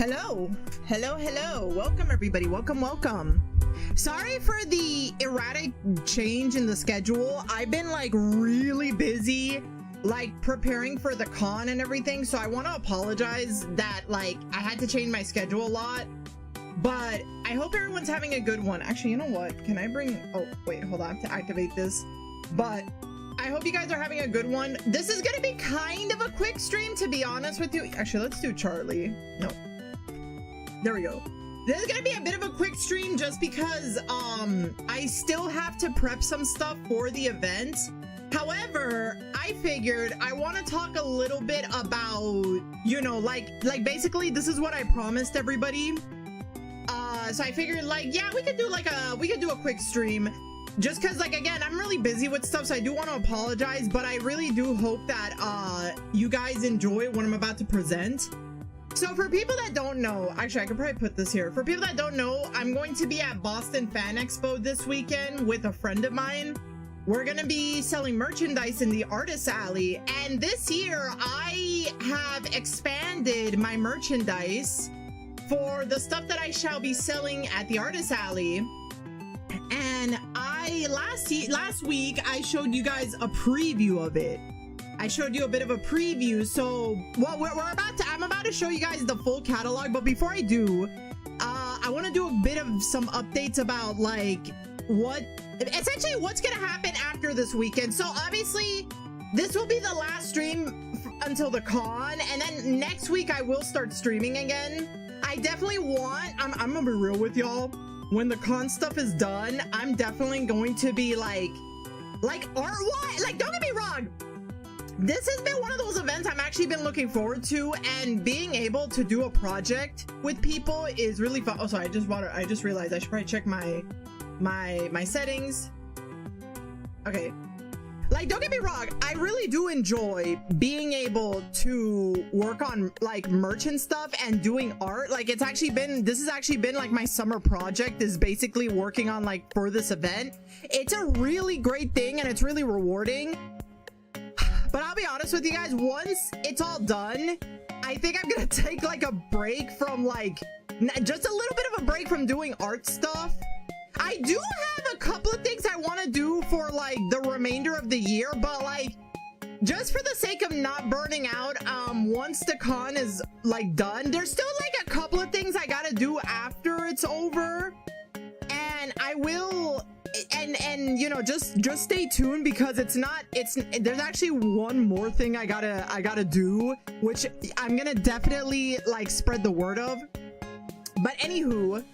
Hello, hello, hello. Welcome everybody, welcome. Sorry for the erratic change in the schedule. I've been like really busy like preparing for the con and everything, so I want to apologize that like I had to change my schedule a lot, but I hope everyone's having a good one. Actually, you know what? Can I bring, oh wait, hold on, I have to activate this. But I hope you guys are having a good one. This is gonna be kind of a quick stream, to be honest with you. Actually, let's do Charlie. No. There we go. This is gonna be a bit of a quick stream just because I still have to prep some stuff for the event. However, I figured I want to talk a little bit about, you know, like basically this is what I promised everybody. So I figured like, yeah, we could do a quick stream just because like, again, I'm really busy with stuff, so I do want to apologize, but I really do hope that you guys enjoy what I'm about to present. So for people that don't know, actually I could probably put this here. For people that don't know, I'm going to be at Boston Fan Expo this weekend with a friend of mine. We're gonna be selling merchandise in the Artist Alley, and this year I have expanded my merchandise for the stuff that I shall be selling at the Artist Alley. And last week I showed you guys a preview of it. I showed you a bit of a preview, so well, I'm about to show you guys the full catalog, but before I do, I want to do a bit of some updates about like essentially what's gonna happen after this weekend. So obviously this will be the last stream until the con, and then next week I will start streaming again. I definitely want, I'm gonna be real with y'all, when the con stuff is done, I'm definitely going to be like art-wise, like don't get me wrong, this has been one of those events I'm actually been looking forward to, and being able to do a project with people is really fun. Oh, sorry, I just realized I should probably check my settings. Okay, like don't get me wrong, I really do enjoy being able to work on like merchant stuff and doing art. Like this has actually been like my summer project, is basically working on like for this event. It's a really great thing and it's really rewarding. But I'll be honest with you guys, once it's all done, I think I'm gonna take like a break from like, just a little bit of a break from doing art stuff. I do have a couple of things I want to do for like the remainder of the year, but like just for the sake of not burning out, once the con is like done, there's still like a couple of things I gotta do after it's over, and I will, and you know, just stay tuned, because there's actually one more thing I gotta do, which I'm gonna definitely like spread the word of. But anywho,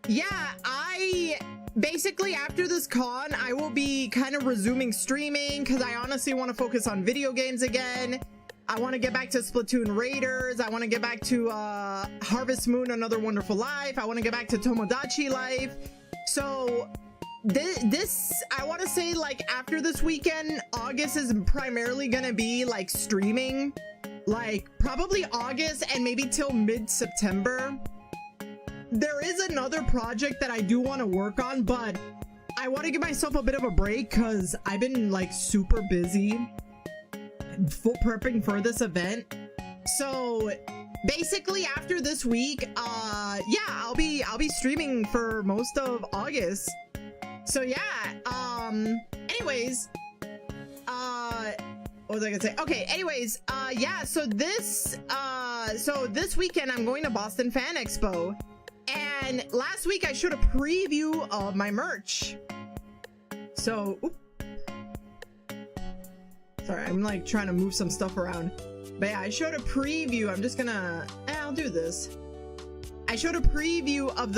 yeah, I basically after this con I will be kind of resuming streaming, because I honestly want to focus on video games again. I want to get back to Splatoon Raiders. I want to get back to Harvest Moon Another Wonderful Life. I want to get back to Tomodachi Life. So this I want to say, like, after this weekend, August is primarily gonna be like streaming, like probably August and maybe till mid-September. There is another project that I do want to work on, but I want to give myself a bit of a break because I've been like super busy full prepping for this event. So basically after this week, yeah, I'll be streaming for most of August. So yeah, anyways, what was I gonna say? Okay, anyways, yeah, so this weekend I'm going to Boston Fan Expo, and last week I showed a preview of my merch. So, sorry, I'm like trying to move some stuff around. But yeah, I showed a preview. I'm just gonna, I'll do this. I showed a preview of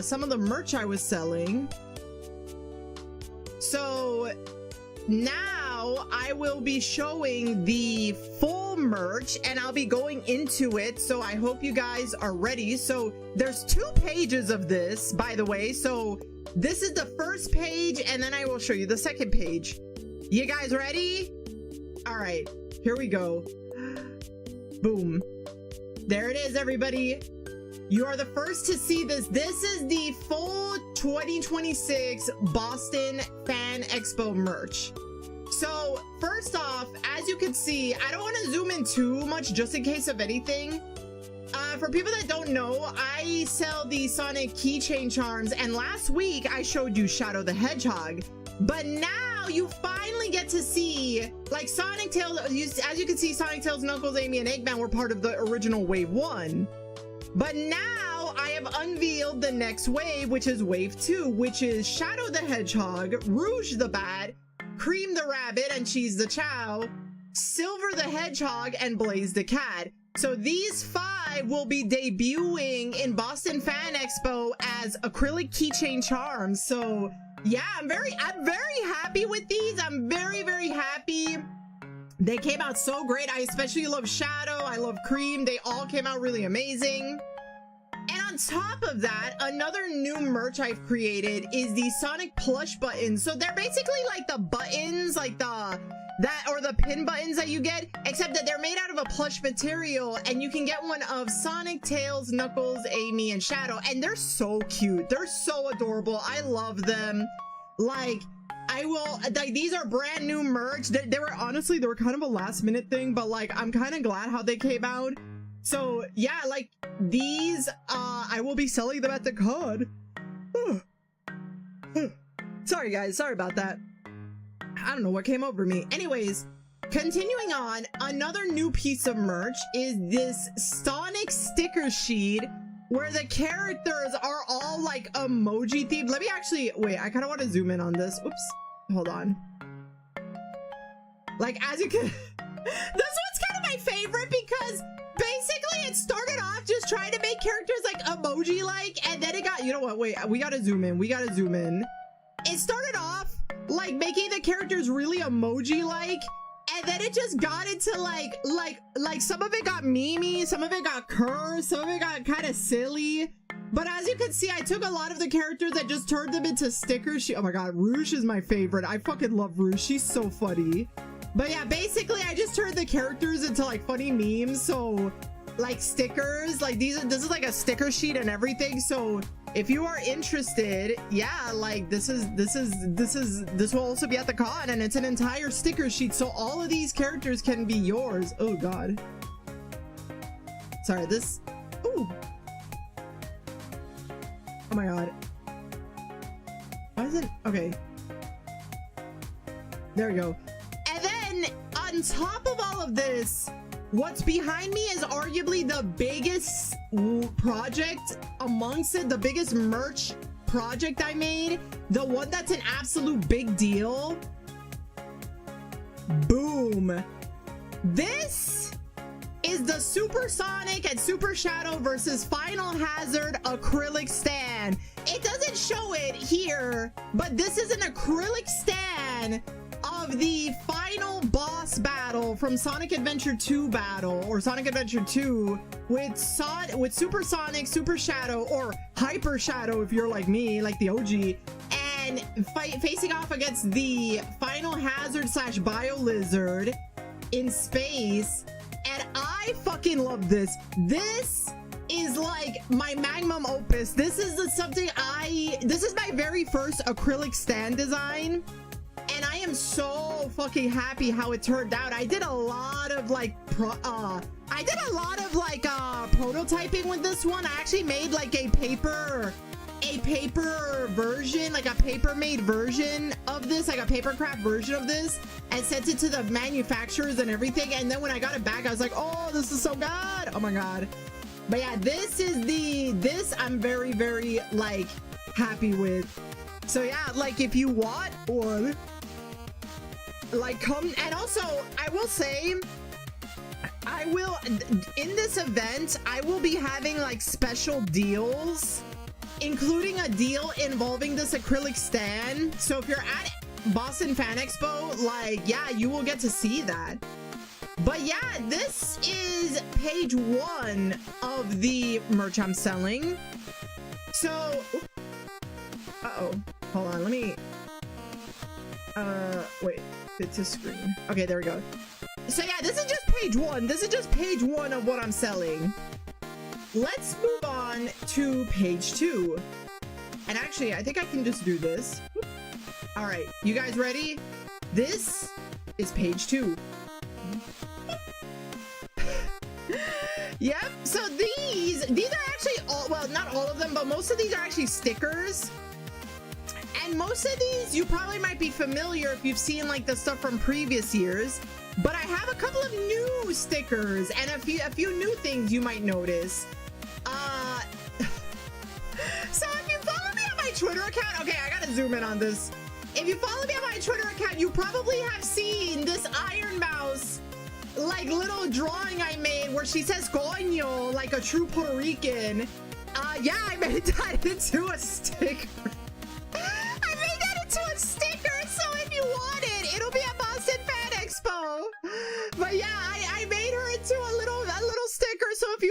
some of the merch I was selling. So now I will be showing the full merch and I'll be going into it. So I hope you guys are ready. So there's 2 pages of this, by the way. So this is the first page, and then I will show you the second page. You guys ready? All right, here we go. Boom. There it is, everybody. You are the first to see this. This is the full 2026 Boston Fan Expo merch. So first off, as you can see, I don't want to zoom in too much just in case of anything. For people that don't know, I sell the Sonic keychain charms, and last week I showed you Shadow the Hedgehog, but now you finally get to see like Sonic Tails. As you can see, Sonic, Tails, Knuckles, Amy, and Eggman were part of the original Wave 1, but now I have unveiled the next wave, which is Wave 2, which is Shadow the Hedgehog, Rouge the Bat, Cream the Rabbit, and Cheese the Chow, Silver the Hedgehog, and Blaze the Cat. So these 5 will be debuting in Boston Fan Expo as acrylic keychain charms. So yeah, I'm very happy with these. I'm very happy. They came out so great. I especially love Shadow. I love Cream. They all came out really amazing. And on top of that, another new merch I've created is the Sonic plush buttons. So they're basically like the buttons, like the pin buttons that you get, except that they're made out of a plush material, and you can get one of Sonic, Tails, Knuckles, Amy, and Shadow, and they're so cute. They're so adorable. I love them. Like, these are brand new merch. They were honestly, they were kind of a last minute thing, but like, I'm kind of glad how they came out. So yeah, like these, I will be selling them at the con. Sorry guys, sorry about that. I don't know what came over me. Anyways, continuing on, another new piece of merch is this Sonic sticker sheet where the characters are all like emoji themed. Let me actually, wait, I kind of want to zoom in on this. Oops, hold on. Like, as you can, this one's kind of my favorite because basically it started off just trying to make characters like emoji like, and then it got, you know what, wait, we gotta zoom in. It started off like making the characters really emoji like, and then it just got into like some of it got memey, some of it got cursed, some of it got kind of silly. But as you can see, I took a lot of the characters and just turned them into stickers. Oh my god, Rouge is my favorite. I fucking love Rouge. She's so funny. But yeah, basically I just turned the characters into like funny memes. So like stickers, like this is like a sticker sheet and everything. So if you are interested, yeah, like this will also be at the con, and it's an entire sticker sheet, so all of these characters can be yours. Oh god, sorry, this, ooh, oh my god, why is it okay? There we go. And then on top of all of this, what's behind me is arguably the biggest project amongst it, the biggest merch project I made, the one that's an absolute big deal. Boom. This is the Super Sonic and Super Shadow versus Final Hazard acrylic stand. It doesn't show it here, but this is an acrylic stand of the final boss battle from Sonic Adventure 2 battle, or Sonic Adventure 2, with Super Sonic, Super Shadow, or Hyper Shadow if you're like me, like the OG, and facing off against the Final Hazard / Bio Lizard in space. And I fucking love this. This is like my magnum opus. This is this is my very first acrylic stand design, and I am so fucking happy how it turned out. I did a lot of like prototyping with this one. I actually made like a paper version, like a paper made version of this, like a paper craft version of this, and sent it to the manufacturers and everything. And then when I got it back, I was like, oh, this is so good. Oh my god. But yeah, this I'm very like happy with. So yeah, like if you want one, like come. And also I will say, in this event I will be having like special deals, including a deal involving this acrylic stand. So if you're at Boston Fan Expo, like, yeah, you will get to see that. But yeah, this is page 1 of the merch I'm selling. So, uh-oh, hold on, let me, wait, it's a screen. Okay, there we go. So yeah, this is just page 1. This is just page 1 of what I'm selling. Let's move on to page 2. And actually, I think I can just do this. All right, you guys ready? This is page 2. Yep, so these are actually all, well, not all of them, but most of these are actually stickers. And most of these you probably might be familiar if you've seen like the stuff from previous years. But I have a couple of new stickers and a few new things you might notice. So if you follow me on my Twitter account, okay, I gotta zoom in on this. If you follow me on my Twitter account, you probably have seen this Iron Mouse like little drawing I made where she says coño like a true Puerto Rican. Yeah, I made that into a sticker. I made that into a sticker, so if you want it, it'll be at Boston Fan Expo. But yeah, I made her into a little sticker, so if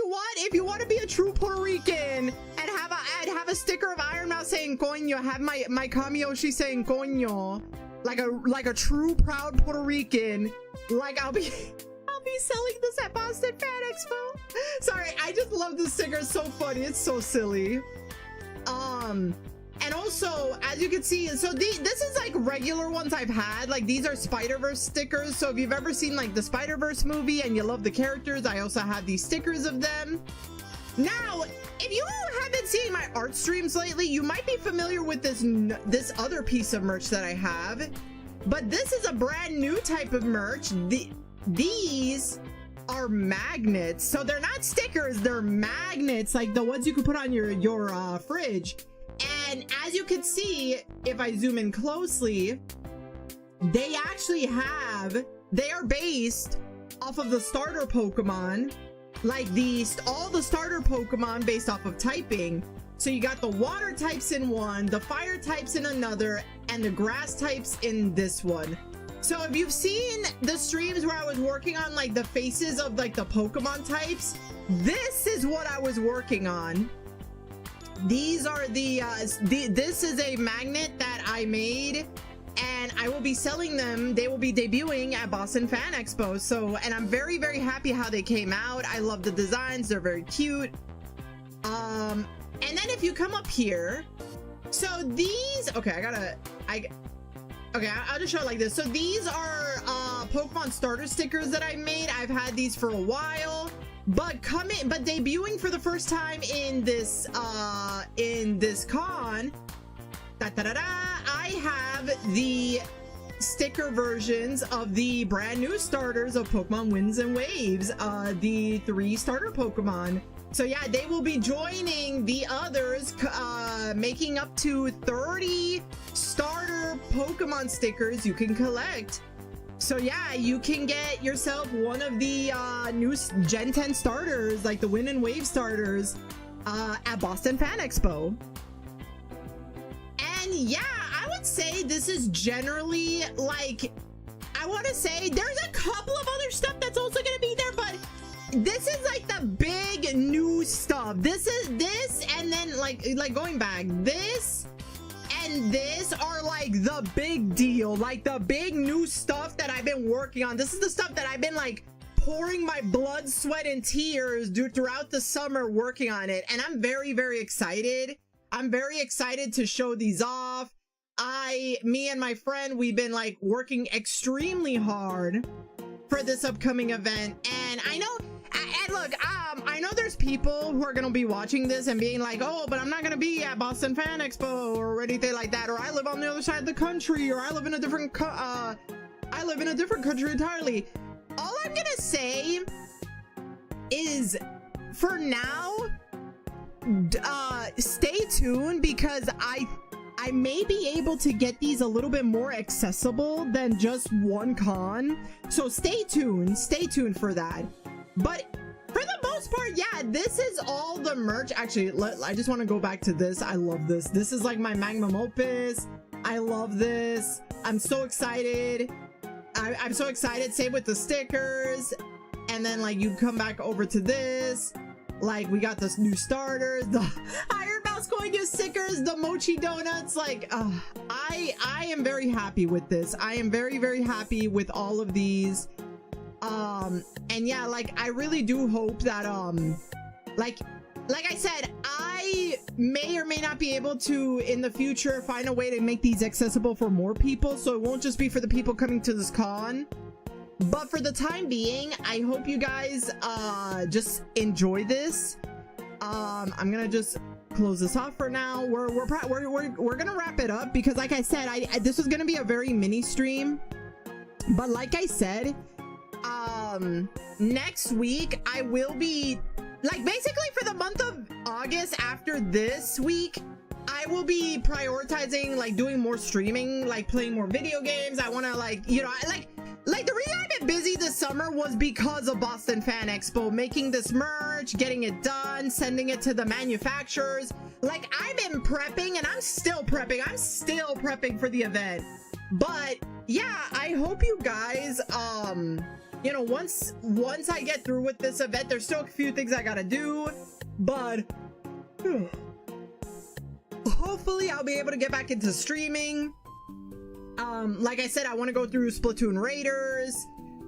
you want to be a true Puerto Rican and have a sticker of Iron Mouse saying coño, have my cameo she saying coño, like a true proud Puerto Rican, like I'll be selling this at Boston Fan Expo. Sorry, I just love this sticker. It's so funny. It's so silly. And also, as you can see, so this is like regular ones I've had. Like these are Spider-Verse stickers. So if you've ever seen like the Spider-Verse movie and you love the characters, I also have these stickers of them. Now, if you haven't seen my art streams lately, you might be familiar with this other piece of merch that I have. But this is a brand new type of merch. These are magnets, so they're not stickers, they're magnets, like the ones you can put on your fridge. And as you can see, if I zoom in closely, they are based off of the starter Pokemon, like all the starter Pokemon based off of typing. So you got the water types in one, the fire types in another, and the grass types in this one. So if you've seen the streams where I was working on like the faces of like the Pokemon types, this is what I was working on. These are this is a magnet that I made and I will be selling them. They will be debuting at Boston Fan Expo. So, and I'm very, very happy how they came out. I love the designs. They're very cute. And then if you come up here, so these, okay, okay, I'll just show it like this. So these are Pokemon starter stickers that I made. I've had these for a while, but debuting for the first time in this con, I have the sticker versions of the brand new starters of Pokemon Winds and Waves, the 3 starter Pokemon. So yeah, they will be joining the others, making up to 30 starter Pokemon stickers you can collect. So yeah, you can get yourself one of the new Gen 10 starters, like the Wind and Wave starters, at Boston Fan Expo. And yeah, I would say this is generally like, I want to say there's a couple of other stuff that's also going to be there, but this is like the big new stuff. This and then like going back, this and this are like the big deal, like the big new stuff that I've been working on. This is the stuff that I've been like pouring my blood, sweat, and tears throughout the summer working on it, and I'm very, very excited. I'm very excited to show these off. Me and my friend, we've been like working extremely hard for this upcoming event, and I know, and look, I know there's people who are gonna be watching this and being like, oh, but I'm not gonna be at Boston Fan Expo or anything like that, or I live on the other side of the country, or I live in a different country entirely. All I'm gonna say is, for now, stay tuned, because I may be able to get these a little bit more accessible than just one con. So stay tuned for that. But for the most part, yeah, this is all the merch. Actually, I just want to go back to this. I love this. This is like my magnum opus. I love this. I'm so excited. I'm so excited. Same with the stickers. And then like you come back over to this. Like we got this new starters, the Iron Mouse going to stickers, the mochi donuts. Like I am very happy with this. I am very, very happy with all of these. And yeah, like I really do hope that like like I said, I may or may not be able to in the future find a way to make these accessible for more people, so it won't just be for the people coming to this con. But for the time being, I hope you guys just enjoy this. I'm gonna just close this off for now. We're gonna wrap it up because, like I said, this was gonna be a very mini stream. But like I said, next week I will be, like, basically for the month of August after this week, I will be prioritizing like doing more streaming, like playing more video games. I want to, like, you know, like the reason I've been busy this summer was because of Boston Fan Expo, making this merch, getting it done, sending it to the manufacturers. Like, I've been prepping and I'm still prepping for the event. But yeah, I hope you guys, you know, once I get through with this event, there's still a few things I gotta do, but hopefully I'll be able to get back into streaming. Like I said, I want to go through Splatoon Raiders,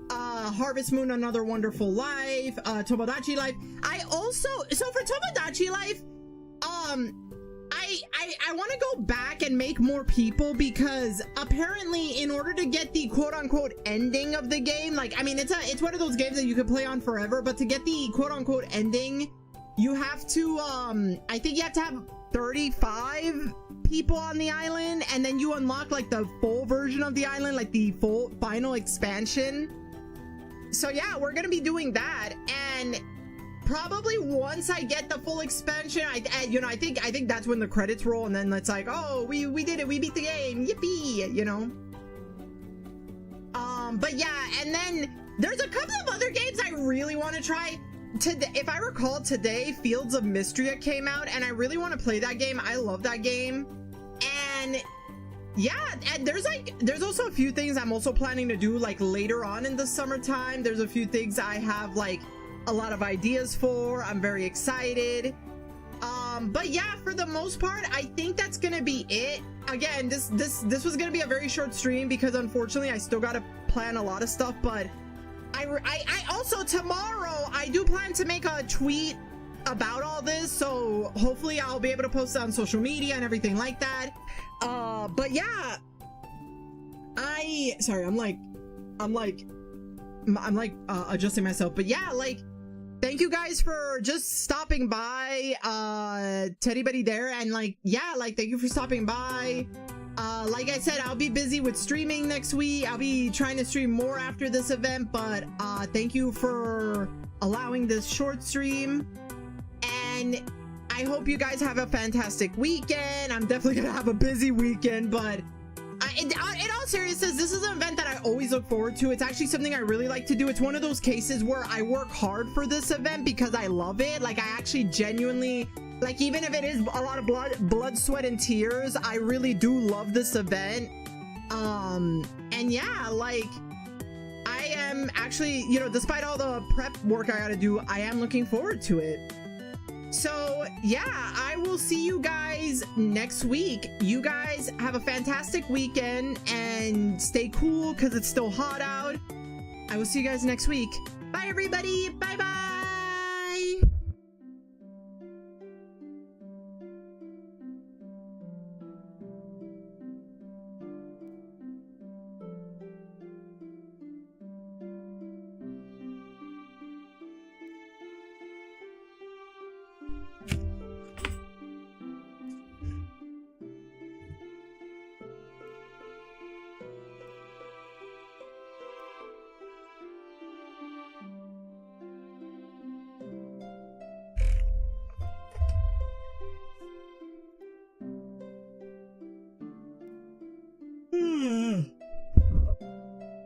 Harvest Moon Another Wonderful Life, Tomodachi Life. I also, so for Tomodachi Life, I want to go back and make more people, because apparently in order to get the quote-unquote ending of the game, like, I mean, it's one of those games that you could play on forever, but to get the quote-unquote ending, you have to, I think you have to have 35 people on the island, and then you unlock like the full version of the island, like the full final expansion. So yeah, we're gonna be doing that, and probably once I get the full expansion, I think that's when the credits roll, and then it's like, oh, we did it, we beat the game, yippee, you know. But yeah, and then there's a couple of other games I really want to try. If I recall, today Fields of Mystria came out, and I really want to play that game. I love that game. And yeah, and there's also a few things I'm also planning to do, like later on in the summertime. There's a few things I have like a lot of ideas for. I'm very excited. But yeah, for the most part, I think that's gonna be it. Again, this was gonna be a very short stream because unfortunately I still gotta plan a lot of stuff, but I also, tomorrow I do plan to make a tweet about all this, so hopefully I'll be able to post it on social media and everything like that. But yeah, sorry, I'm like adjusting myself, but yeah, like, thank you guys for just stopping by, to anybody there, and like, yeah, like, thank you for stopping by. Like I said, I'll be busy with streaming next week. I'll be trying to stream more after this event, but thank you for allowing this short stream, and I hope you guys have a fantastic weekend. I'm definitely gonna have a busy weekend, but in all seriousness, this is an event that I always look forward to. It's actually something I really like to do. It's one of those cases where I work hard for this event because I love it. Like, I actually genuinely, like, even if it is a lot of blood, sweat, and tears, I really do love this event. And yeah, like, I am actually, you know, despite all the prep work I gotta do, I am looking forward to it. So yeah, I will see you guys next week. You guys have a fantastic weekend and stay cool because it's still hot out. I will see you guys next week. Bye everybody. Bye bye.